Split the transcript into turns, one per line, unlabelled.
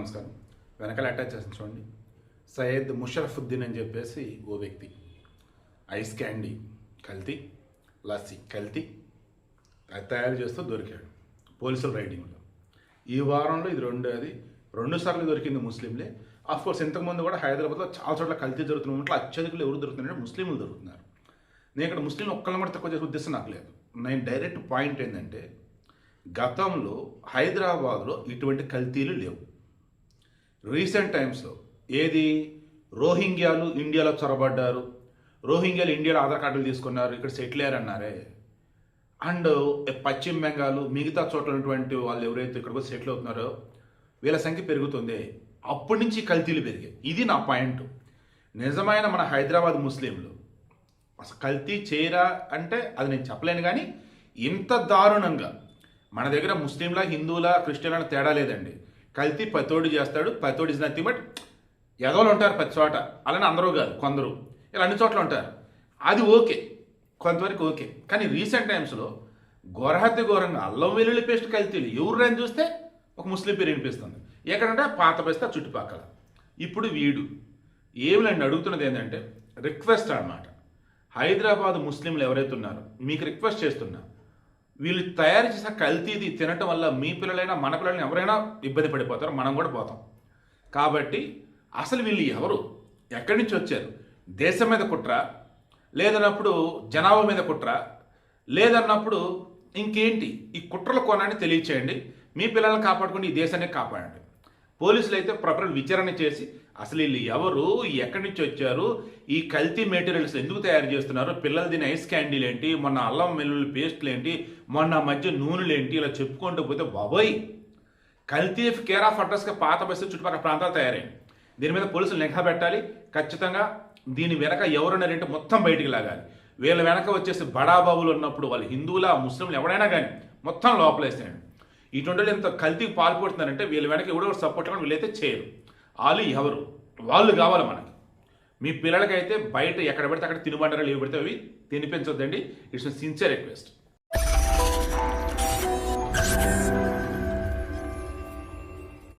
నమస్కారం. వెనకాల అటాచ్ చేస్తాను చూడండి. సయ్యద్ ముషరఫుద్దీన్ అని చెప్పేసి ఓ వ్యక్తి ఐస్ క్యాండీ కల్తీ, లస్సీ కల్తీ అది తయారు చేస్తూ దొరికాడు పోలీసుల రైడింగ్లో. ఈ వారంలో ఇది రెండు సార్లు దొరికింది ముస్లింలే. ఆఫ్కోర్స్ ఇంతకుముందు కూడా హైదరాబాద్లో చాలా చోట్ల కల్తీ జరుగుతున్న ఉన్నట్లు అత్యధికులు ఎవరు దొరుకుతున్నారంటే ముస్లింలు దొరుకుతున్నారు. నేను ఇక్కడ ముస్లింలు ఒక్కళ్ళని కూడా తక్కువ చేసే ఉద్దేశం నాకు లేదు. నేను డైరెక్ట్ పాయింట్ ఏంటంటే, గతంలో హైదరాబాద్లో ఇటువంటి కల్తీలు లేవు. రీసెంట్ టైమ్స్లో ఏది రోహింగ్యాలు ఇండియాలో చొరబడ్డారు, రోహింగ్యాలు ఇండియాలో ఆధార్ కార్డులు తీసుకున్నారు, ఇక్కడ సెటిల్ అయ్యారన్నారే. అండ్ పశ్చిమ బెంగాల్ మిగతా చోట్ల ఉన్నటువంటి వాళ్ళు ఎవరైతే ఇక్కడికి సెటిల్ అవుతున్నారో వీళ్ళ సంఖ్య పెరుగుతుంది. అప్పటి నుంచి కల్తీలు పెరిగాయి. ఇది నా పాయింట్. నిజమైన మన హైదరాబాద్ ముస్లింలు అసలు కల్తీ చేయరా అంటే అది నేను చెప్పలేను, కానీ ఇంత దారుణంగా మన దగ్గర ముస్లింలా హిందువులా క్రిస్టియన్లా తేడా లేదండి. కల్తీ పతోడు చేస్తాడు, పతోడు ఇస్ నథింగ్ బట్ ఎదవలు ఉంటారు ప్రతి చోట. అలానే అందరూ కాదు, కొందరు ఇలా అన్ని చోట్ల ఉంటారు. అది ఓకే, కొంతవరకు ఓకే. కానీ రీసెంట్ టైమ్స్లో ఘోరహత్య ఘోరంగా అల్లం వెల్లుల్లి పేస్ట్ కల్తీలు ఎవరైనా చూస్తే ఒక ముస్లిం పేరు వినిపిస్తుంది. ఎక్కడంటే పాత బస్తా చుట్టుపక్కల. ఇప్పుడు వీడు ఏమి నన్ను అడుగుతున్నది ఏంటంటే రిక్వెస్ట్ అన్నమాట. హైదరాబాద్ ముస్లింలు ఎవరైతే ఉన్నారో మీకు రిక్వెస్ట్ చేస్తున్నా, వీళ్ళు తయారు చేసిన కల్తీది తినటం వల్ల మీ పిల్లలైనా మన పిల్లలైనా ఎవరైనా ఇబ్బంది పడిపోతారు, మనం కూడా పోతాం. కాబట్టి అసలు వీళ్ళు ఎవరు, ఎక్కడి నుంచి వచ్చారు, దేశం మీద కుట్ర, లేదన్నప్పుడు జనాభా మీద కుట్ర, లేదన్నప్పుడు ఇంకేంటి, ఈ కుట్రల కోణాన్ని తెలియచేయండి. మీ పిల్లల్ని కాపాడుకుని ఈ దేశాన్ని కాపాడండి. పోలీసులు అయితే ప్రాపర్ విచారణ చేసి అసలు వీళ్ళు ఎవరు, ఎక్కడి నుంచి వచ్చారు, ఈ కల్తీ మెటీరియల్స్ ఎందుకు తయారు చేస్తున్నారు, పిల్లలు దీని ఐస్ క్యాండీలు ఏంటి, మొన్న అల్లం వెల్లుల్లి పేస్టులు ఏంటి, మొన్న మధ్య నూనెలు ఏంటి, ఇలా చెప్పుకుంటూ పోతే బాబోయ్ కల్తీ కేర్ ఆఫ్ అడ్రస్గా పాత బస్సు చుట్టుపక్కల ప్రాంతాలు తయారైంది. దీని మీద పోలీసులు నిఘా పెట్టాలి. ఖచ్చితంగా దీని వెనక ఎవరున్నారంటే మొత్తం బయటికి లాగాలి. వీళ్ళ వెనక వచ్చేసి బడాబాబులు ఉన్నప్పుడు వాళ్ళు హిందువులా ముస్లింలు ఎవరైనా కానీ మొత్తం లోపలేసేయండి. ఇటువంటి ఎంత కల్తీకి పాల్పడుతున్నారంటే వీళ్ళ వెనక ఎవడో సపోర్ట్ కానీ వీళ్ళైతే చేయరు. వాళ్ళు ఎవరు, వాళ్ళు కావాలి మనకి. మీ పిల్లలకైతే బయట ఎక్కడ పడితే అక్కడ తినుబండారాలు ఏవి పడితే అవి తినిపించొద్దండి. It's sincere request.